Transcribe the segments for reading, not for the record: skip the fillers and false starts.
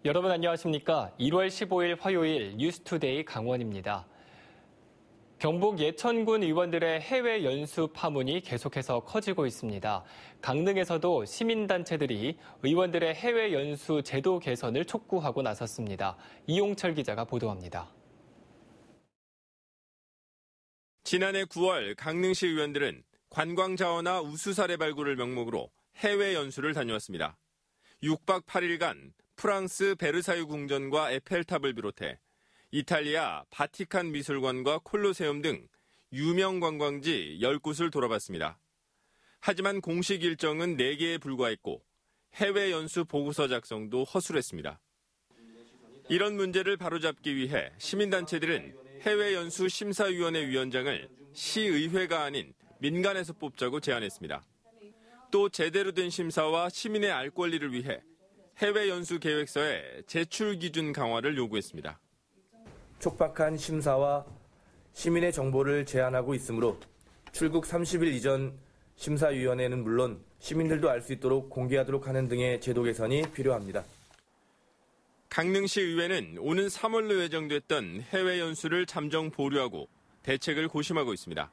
여러분 안녕하십니까? 1월 15일 화요일 뉴스투데이 강원입니다. 경북 예천군 의원들의 해외 연수 파문이 계속해서 커지고 있습니다. 강릉에서도 시민단체들이 의원들의 해외 연수 제도 개선을 촉구하고 나섰습니다. 이용철 기자가 보도합니다. 지난해 9월 강릉시 의원들은 관광자원화 우수사례 발굴을 명목으로 해외 연수를 다녀왔습니다. 6박 8일간 프랑스 베르사유 궁전과 에펠탑을 비롯해 이탈리아 바티칸 미술관과 콜로세움 등 유명 관광지 10곳을 돌아봤습니다. 하지만 공식 일정은 4개에 불과했고 해외 연수 보고서 작성도 허술했습니다. 이런 문제를 바로잡기 위해 시민단체들은 해외 연수 심사위원회 위원장을 시의회가 아닌 민간에서 뽑자고 제안했습니다. 또 제대로 된 심사와 시민의 알 권리를 위해 해외 연수 계획서의 제출 기준 강화를 요구했습니다. 촉박한 심사와 시민의 정보를 제한하고 있으므로 출국 30일 이전 심사위원회는 물론 시민들도 알 수 있도록 공개하도록 하는 등의 제도 개선이 필요합니다. 강릉시 의회는 오는 3월로 예정됐던 해외 연수를 잠정 보류하고 대책을 고심하고 있습니다.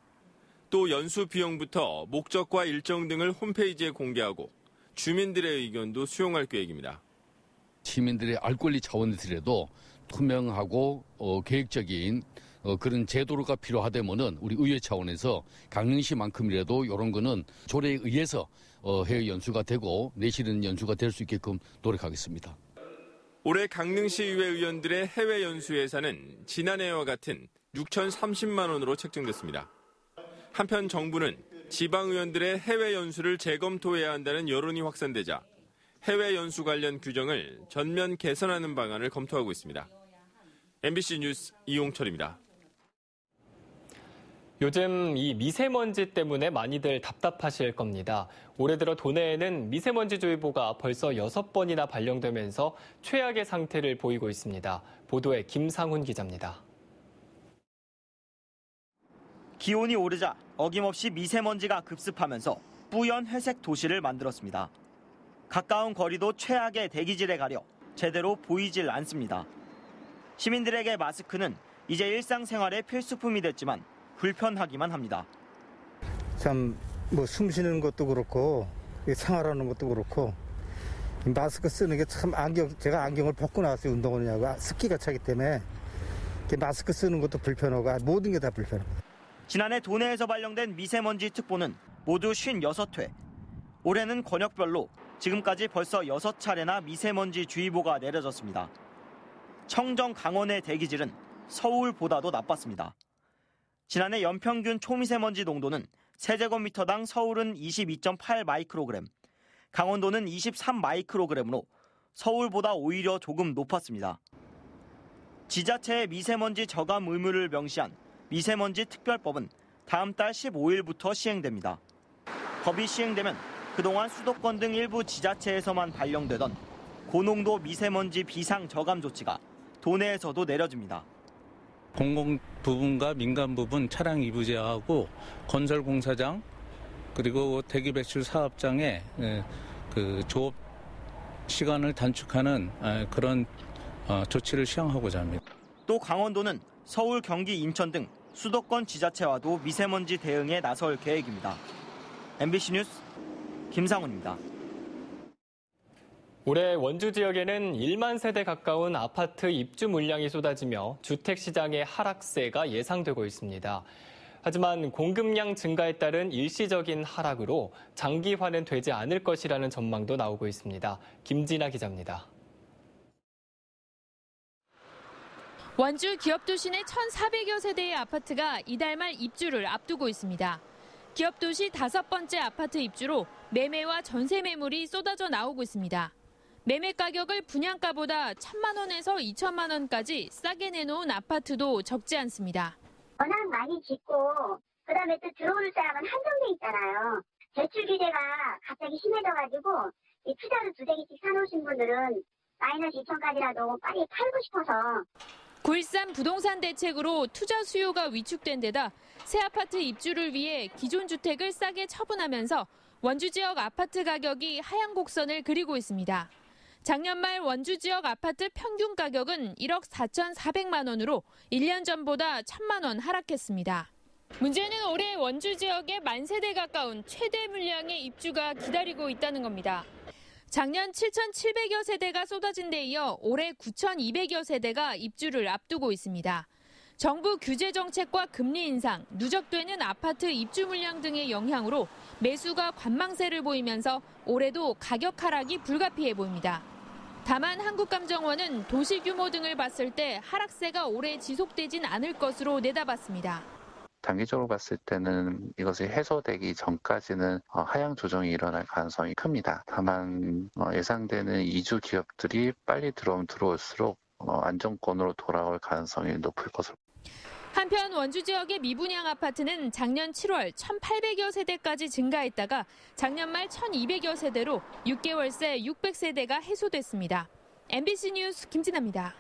또 연수 비용부터 목적과 일정 등을 홈페이지에 공개하고 주민들의 의견도 수용할 계획입니다. 시민들의 알 권리 차원에서라도 투명하고 계획적인 그런 제도가 필요하다면은 우리 의회 차원에서 강릉시만큼이라도 이런 거는 조례에 의해서 해외 연수가 되고 내실은 연수가 될 수 있게끔 노력하겠습니다. 올해 강릉시 의회 의원들의 해외 연수 예산은 지난해와 같은 6,030만 원으로 책정됐습니다. 한편 정부는 지방 의원들의 해외 연수를 재검토해야 한다는 여론이 확산되자 해외 연수 관련 규정을 전면 개선하는 방안을 검토하고 있습니다. MBC 뉴스 이용철입니다. 요즘 이 미세먼지 때문에 많이들 답답하실 겁니다. 올해 들어 도내에는 미세먼지주의보가 벌써 6번이나 발령되면서 최악의 상태를 보이고 있습니다. 보도에 김상훈 기자입니다. 기온이 오르자 어김없이 미세먼지가 급습하면서 뿌연 회색 도시를 만들었습니다. 가까운 거리도 최악의 대기질에 가려 제대로 보이질 않습니다. 시민들에게 마스크는 이제 일상생활의 필수품이 됐지만 불편하기만 합니다. 참 숨 쉬는 것도 그렇고 생활하는 것도 그렇고 마스크 쓰는 게 참 제가 안경을 벗고 나왔어요. 운동을 하냐고 습기가 차기 때문에 마스크 쓰는 것도 불편하고 모든 게 다 불편합니다. 지난해 도내에서 발령된 미세먼지 특보는 모두 56회. 올해는 권역별로 지금까지 벌써 6차례나 미세먼지 주의보가 내려졌습니다. 청정 강원의 대기질은 서울보다도 나빴습니다. 지난해 연평균 초미세먼지 농도는 세제곱미터당 서울은 22.8 마이크로그램, 강원도는 23 마이크로그램으로 서울보다 오히려 조금 높았습니다. 지자체의 미세먼지 저감 의무를 명시한 미세먼지 특별법은 다음 달 15일부터 시행됩니다. 법이 시행되면 그동안 수도권 등 일부 지자체에서만 발령되던 고농도 미세먼지 비상 저감 조치가 도내에서도 내려집니다. 공공 부분과 민간 부분 차량 이부제하고 건설 공사장 그리고 대기 배출 사업장의 그 조업 시간을 단축하는 그런 조치를 시행하고자 합니다. 또 강원도는 서울, 경기, 인천 등 수도권 지자체와도 미세먼지 대응에 나설 계획입니다. MBC 뉴스 김상훈입니다. 올해 원주 지역에는 1만 세대 가까운 아파트 입주 물량이 쏟아지며 주택 시장의 하락세가 예상되고 있습니다. 하지만 공급량 증가에 따른 일시적인 하락으로 장기화는 되지 않을 것이라는 전망도 나오고 있습니다. 김진아 기자입니다. 원주 기업도시 내 1,400여 세대의 아파트가 이달 말 입주를 앞두고 있습니다. 기업도시 5번째 아파트 입주로 매매와 전세 매물이 쏟아져 나오고 있습니다. 매매 가격을 분양가보다 1,000만 원에서 2천만 원까지 싸게 내놓은 아파트도 적지 않습니다. 워낙 많이 짓고 그다음에 또 들어오는 사람은 한정돼 있잖아요. 대출 규제가 갑자기 심해져가지고 이 투자를 2대기씩 사놓으신 분들은 마이너스 2천까지라도 빨리 팔고 싶어서. 9.13 부동산 대책으로 투자 수요가 위축된 데다 새 아파트 입주를 위해 기존 주택을 싸게 처분하면서 원주 지역 아파트 가격이 하향 곡선을 그리고 있습니다. 작년 말 원주 지역 아파트 평균 가격은 1억 4,400만 원으로 1년 전보다 1,000만 원 하락했습니다. 문제는 올해 원주 지역에 10,000세대 가까운 최대 물량의 입주가 기다리고 있다는 겁니다. 작년 7,700여 세대가 쏟아진 데 이어 올해 9,200여 세대가 입주를 앞두고 있습니다. 정부 규제 정책과 금리 인상, 누적되는 아파트 입주 물량 등의 영향으로 매수가 관망세를 보이면서 올해도 가격 하락이 불가피해 보입니다. 다만 한국감정원은 도시 규모 등을 봤을 때 하락세가 오래 지속되진 않을 것으로 내다봤습니다. 단기적으로 봤을 때는 이것이 해소되기 전까지는 하향 조정이 일어날 가능성이 큽니다. 다만 예상되는 이주 기업들이 빨리 들어오면 들어올수록 안정권으로 돌아올 가능성이 높을 것으로. 한편 원주 지역의 미분양 아파트는 작년 7월 1,800여 세대까지 증가했다가 작년 말 1,200여 세대로 6개월 새 600세대가 해소됐습니다. MBC 뉴스 김진아입니다.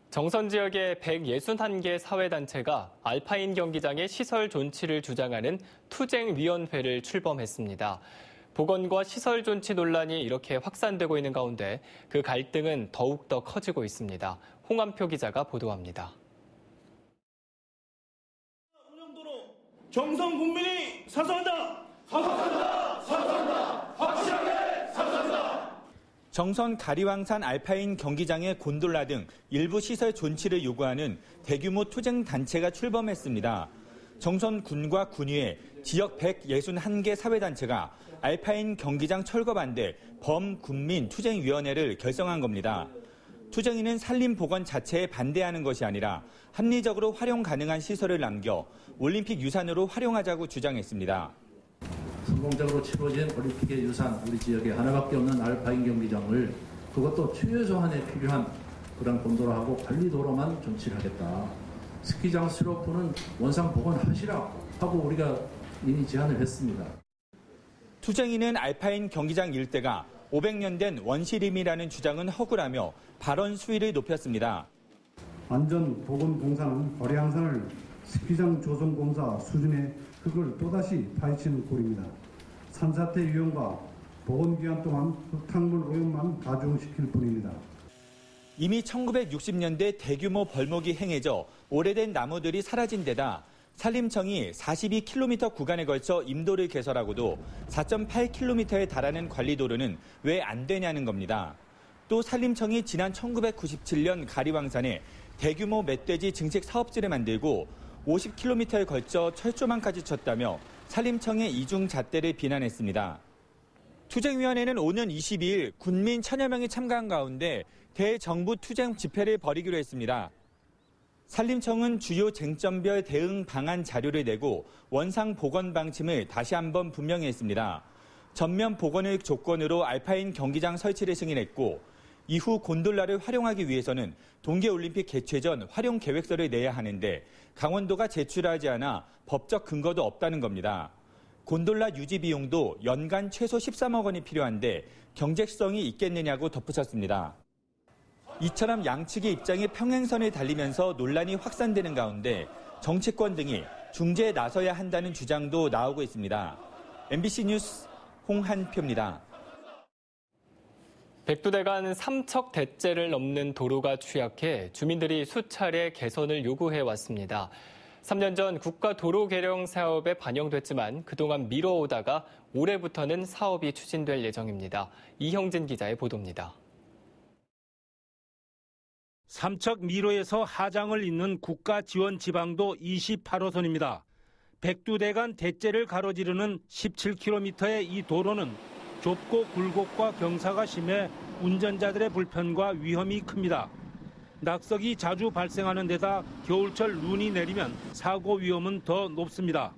정선 지역의 161개 사회단체가 알파인 경기장의 시설 존치를 주장하는 투쟁위원회를 출범했습니다. 보건과 시설 존치 논란이 이렇게 확산되고 있는 가운데 그 갈등은 더욱더 커지고 있습니다. 홍한표 기자가 보도합니다. 정선 국민이 사수한다! 사수한다! 사수한다! 확실하게 사수한다! 정선 가리왕산 알파인 경기장의 곤돌라 등 일부 시설 존치를 요구하는 대규모 투쟁 단체가 출범했습니다. 정선 군과 군위의 지역 161개 사회단체가 알파인 경기장 철거 반대 범군민 투쟁위원회를 결성한 겁니다. 투쟁위는 산림보건 자체에 반대하는 것이 아니라 합리적으로 활용 가능한 시설을 남겨 올림픽 유산으로 활용하자고 주장했습니다. 성공적으로 치러진 올림픽의 유산, 우리 지역에 하나밖에 없는 알파인 경기장을 그것도 최소한에 필요한 그런 곤돌라하고 관리도로만 존치를 하겠다. 스키장 슬로프는 원상 복원하시라 하고 우리가 이미 제안을 했습니다. 투쟁위는 알파인 경기장 일대가 500년 된 원시림이라는 주장은 허구라며 발언 수위를 높였습니다. 안전보건공사는 거래항산을 스키장 조성공사 수준의 흙을 또다시 파헤치는 꼴입니다. 산사태 위험과 보건기간 동안 흙탕물 오염만 가중시킬 뿐입니다. 이미 1960년대 대규모 벌목이 행해져 오래된 나무들이 사라진 데다 산림청이 42km 구간에 걸쳐 임도를 개설하고도 4.8km에 달하는 관리도로는 왜 안 되냐는 겁니다. 또 산림청이 지난 1997년 가리왕산에 대규모 멧돼지 증식 사업지를 만들고 50km에 걸쳐 철조망까지 쳤다며 산림청의 이중잣대를 비난했습니다. 투쟁위원회는 오는 22일 군민 1,000여 명이 참가한 가운데 대정부 투쟁 집회를 벌이기로 했습니다. 산림청은 주요 쟁점별 대응 방안 자료를 내고 원상 복원 방침을 다시 한번 분명히 했습니다. 전면 복원을 조건으로 알파인 경기장 설치를 승인했고 이후 곤돌라를 활용하기 위해서는 동계올림픽 개최 전 활용 계획서를 내야 하는데 강원도가 제출하지 않아 법적 근거도 없다는 겁니다. 곤돌라 유지 비용도 연간 최소 13억 원이 필요한데 경제성이 있겠느냐고 덧붙였습니다. 이처럼 양측의 입장이 평행선을 달리면서 논란이 확산되는 가운데 정치권 등이 중재에 나서야 한다는 주장도 나오고 있습니다. MBC 뉴스 홍한표입니다. 백두대간 삼척 대째를 넘는 도로가 취약해 주민들이 수차례 개선을 요구해 왔습니다. 3년 전 국가 도로 개량 사업에 반영됐지만 그동안 미뤄오다가 올해부터는 사업이 추진될 예정입니다. 이형진 기자의 보도입니다. 삼척 미로에서 하장을 잇는 국가 지원 지방도 28호선입니다. 백두대간 대째를 가로지르는 17km의 이 도로는 좁고 굴곡과 경사가 심해 운전자들의 불편과 위험이 큽니다. 낙석이 자주 발생하는 데다 겨울철 눈이 내리면 사고 위험은 더 높습니다.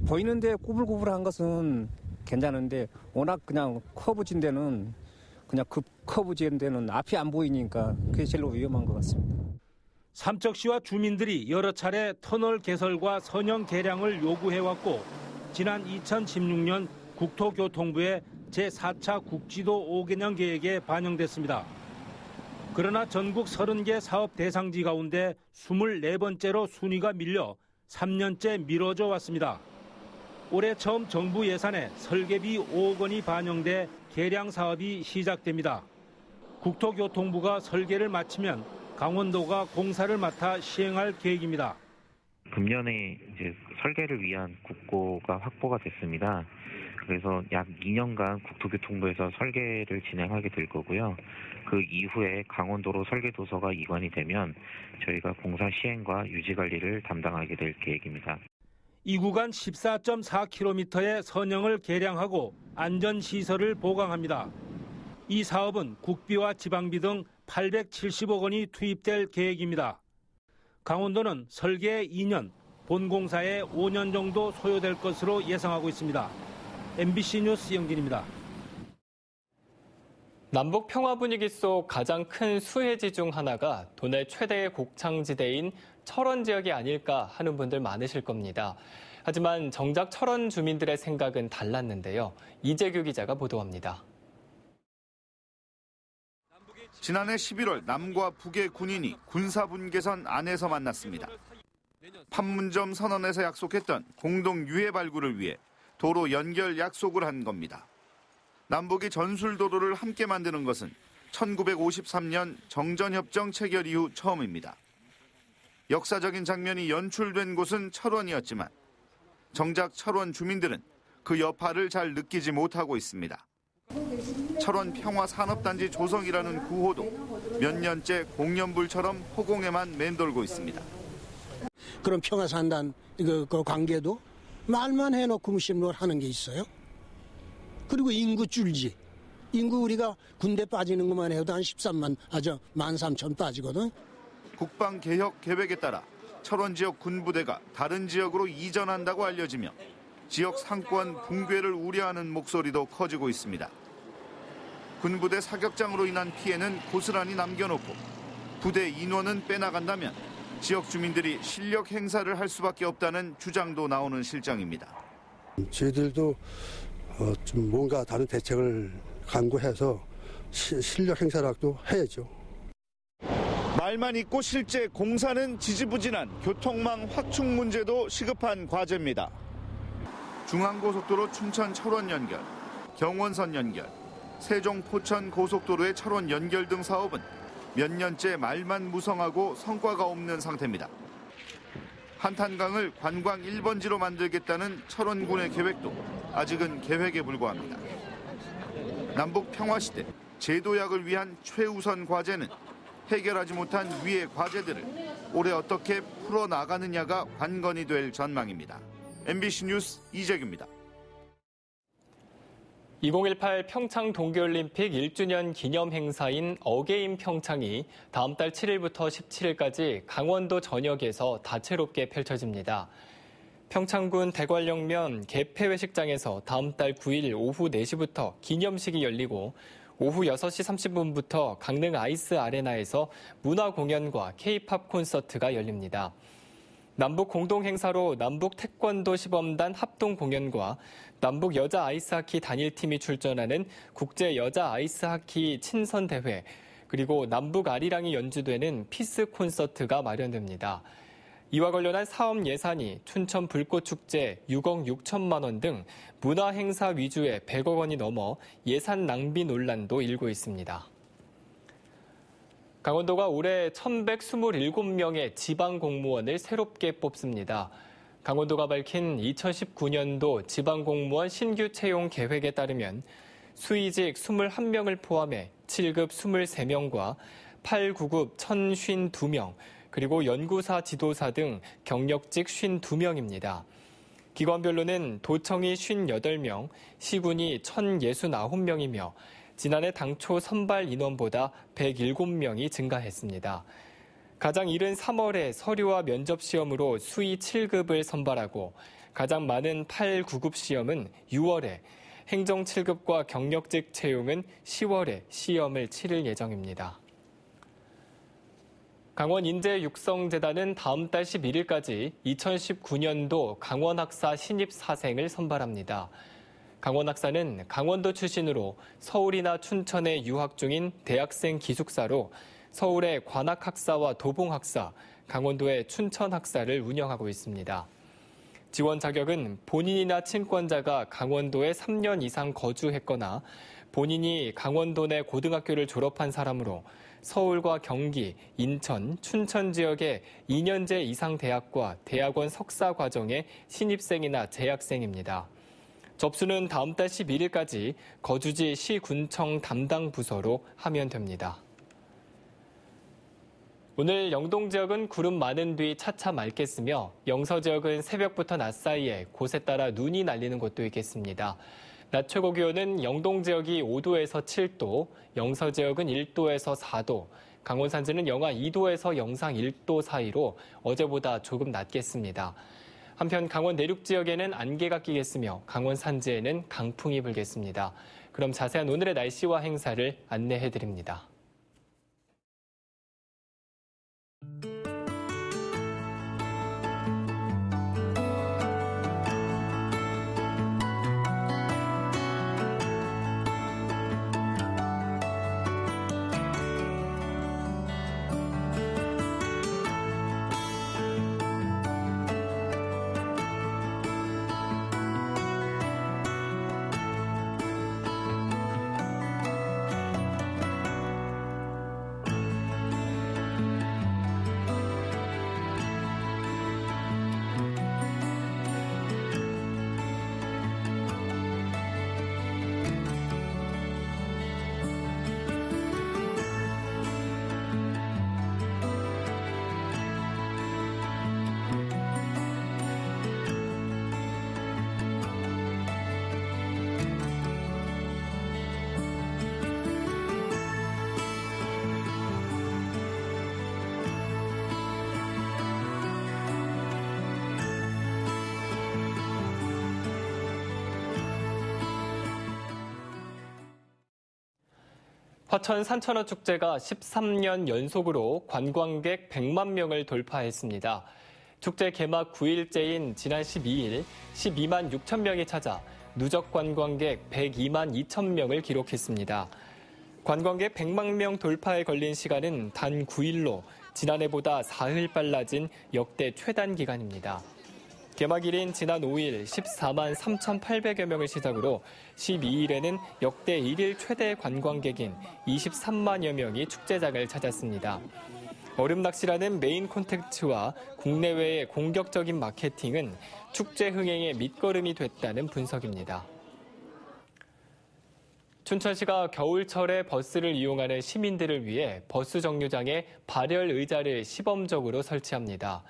보이는데 꾸불꾸불한 것은 괜찮은데 워낙 그냥 커브진 데는 그냥 커브진 데는 앞이 안 보이니까 그게 제일 위험한 것 같습니다. 삼척시와 주민들이 여러 차례 터널 개설과 선형 개량을 요구해왔고 지난 2016년 국토교통부의 제4차 국지도 5개년 계획에 반영됐습니다. 그러나 전국 30개 사업 대상지 가운데 24번째로 순위가 밀려 3년째 미뤄져 왔습니다. 올해 처음 정부 예산에 설계비 5억 원이 반영돼 개량 사업이 시작됩니다. 국토교통부가 설계를 마치면 강원도가 공사를 맡아 시행할 계획입니다. 금년에 이제 설계를 위한 국고가 확보가 됐습니다. 그래서 약 2년간 국토교통부에서 설계를 진행하게 될 거고요. 그 이후에 강원도로 설계도서가 이관이 되면 저희가 공사 시행과 유지 관리를 담당하게 될 계획입니다. 이 구간 14.4km의 선형을 개량하고 안전시설을 보강합니다. 이 사업은 국비와 지방비 등 870억 원이 투입될 계획입니다. 강원도는 설계에 2년, 본공사에 5년 정도 소요될 것으로 예상하고 있습니다. MBC 뉴스 영진입니다. 남북 평화 분위기 속 가장 큰 수혜지 중 하나가 도내 최대의 곡창지대인 철원 지역이 아닐까 하는 분들 많으실 겁니다. 하지만 정작 철원 주민들의 생각은 달랐는데요. 이재규 기자가 보도합니다. 지난해 11월 남과 북의 군인이 군사분계선 안에서 만났습니다. 판문점 선언에서 약속했던 공동 유해 발굴을 위해 도로 연결 약속을 한 겁니다. 남북이 전술도로를 함께 만드는 것은 1953년 정전협정 체결 이후 처음입니다. 역사적인 장면이 연출된 곳은 철원이었지만 정작 철원 주민들은 그 여파를 잘 느끼지 못하고 있습니다. 철원 평화산업단지 조성이라는 구호도 몇 년째 공연불처럼 허공에만 맴돌고 있습니다. 그런 평화산단 그 관계도 말만 해놓고 무슨 뭘 하는 게 있어요? 그리고 인구 줄지. 인구 우리가 군대 빠지는 것만 해도 한 13만 3천 국방개혁 계획에 따라 철원 지역 군부대가 다른 지역으로 이전한다고 알려지며 지역 상권 붕괴를 우려하는 목소리도 커지고 있습니다. 군부대 사격장으로 인한 피해는 고스란히 남겨놓고 부대 인원은 빼나간다면 지역 주민들이 실력 행사를 할 수밖에 없다는 주장도 나오는 실정입니다. 저희들도 좀 뭔가 다른 대책을 강구해서 실력 행사라도 해야죠. 말만 있고 실제 공사는 지지부진한 교통망 확충 문제도 시급한 과제입니다. 중앙고속도로 춘천 철원 연결, 경원선 연결, 세종 포천 고속도로의 철원 연결 등 사업은 몇 년째 말만 무성하고 성과가 없는 상태입니다. 한탄강을 관광 1번지로 만들겠다는 철원군의 계획도 아직은 계획에 불과합니다. 남북 평화시대 제도약을 위한 최우선 과제는 해결하지 못한 위의 과제들을 올해 어떻게 풀어나가느냐가 관건이 될 전망입니다. MBC 뉴스 이재규입니다. 2018 평창 동계올림픽 1주년 기념 행사인 어게인 평창이 다음 달 7일부터 17일까지 강원도 전역에서 다채롭게 펼쳐집니다. 평창군 대관령면 개폐회식장에서 다음 달 9일 오후 4시부터 기념식이 열리고 오후 6시 30분부터 강릉 아이스 아레나에서 문화 공연과 K-팝 콘서트가 열립니다. 남북 공동 행사로 남북 태권도 시범단 합동 공연과 남북 여자 아이스하키 단일팀이 출전하는 국제 여자 아이스하키 친선 대회, 그리고 남북 아리랑이 연주되는 피스 콘서트가 마련됩니다. 이와 관련한 사업 예산이 춘천 불꽃축제 6억 6천만 원 등 문화 행사 위주의 100억 원이 넘어 예산 낭비 논란도 일고 있습니다. 강원도가 올해 1,127명의 지방 공무원을 새롭게 뽑습니다. 강원도가 밝힌 2019년도 지방 공무원 신규 채용 계획에 따르면 수의직 21명을 포함해 7급 23명과 8, 9급 1,052명, 그리고 연구사, 지도사 등 경력직 52명입니다. 기관별로는 도청이 58명, 시군이 1,069명이며 지난해 당초 선발 인원보다 107명이 증가했습니다. 가장 이른 3월에 서류와 면접 시험으로 수의 7급을 선발하고 가장 많은 8, 9급 시험은 6월에, 행정 7급과 경력직 채용은 10월에 시험을 치를 예정입니다. 강원인재육성재단은 다음 달 11일까지 2019년도 강원학사 신입 사생을 선발합니다. 강원학사는 강원도 출신으로 서울이나 춘천에 유학 중인 대학생 기숙사로 서울의 관악학사와 도봉학사, 강원도의 춘천학사를 운영하고 있습니다. 지원 자격은 본인이나 친권자가 강원도에 3년 이상 거주했거나 본인이 강원도 내 고등학교를 졸업한 사람으로 서울과 경기, 인천, 춘천 지역의 2년제 이상 대학과 대학원 석사 과정의 신입생이나 재학생입니다. 접수는 다음 달 11일까지 거주지 시군청 담당 부서로 하면 됩니다. 오늘 영동 지역은 구름 많은 뒤 차차 맑겠으며 영서 지역은 새벽부터 낮 사이에 곳에 따라 눈이 날리는 곳도 있겠습니다. 낮 최고 기온은 영동 지역이 5도에서 7도, 영서 지역은 1도에서 4도, 강원 산지는 영하 2도에서 영상 1도 사이로 어제보다 조금 낮겠습니다. 한편 강원 내륙 지역에는 안개가 끼겠으며 강원 산지에는 강풍이 불겠습니다. 그럼 자세한 오늘의 날씨와 행사를 안내해드립니다. 화천 산천어 축제가 13년 연속으로 관광객 100만 명을 돌파했습니다. 축제 개막 9일째인 지난 12일 12만 6천 명이 찾아 누적 관광객 102만 2천 명을 기록했습니다. 관광객 100만 명 돌파에 걸린 시간은 단 9일로 지난해보다 사흘 빨라진 역대 최단 기간입니다. 개막일인 지난 5일 14만 3,800여 명을 시작으로 12일에는 역대 1일 최대 관광객인 23만여 명이 축제장을 찾았습니다. 얼음낚시라는 메인 콘텐츠와 국내외의 공격적인 마케팅은 축제 흥행의 밑거름이 됐다는 분석입니다. 춘천시가 겨울철에 버스를 이용하는 시민들을 위해 버스 정류장에 발열 의자를 시범적으로 설치합니다.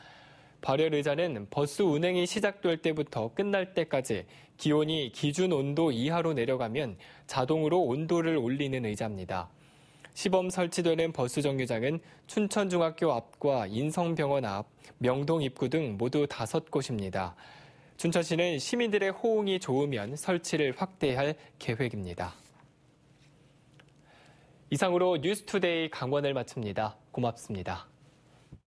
발열 의자는 버스 운행이 시작될 때부터 끝날 때까지 기온이 기준 온도 이하로 내려가면 자동으로 온도를 올리는 의자입니다. 시범 설치되는 버스 정류장은 춘천중학교 앞과 인성병원 앞, 명동 입구 등 모두 5곳입니다. 춘천시는 시민들의 호응이 좋으면 설치를 확대할 계획입니다. 이상으로 뉴스투데이 강원을 마칩니다. 고맙습니다.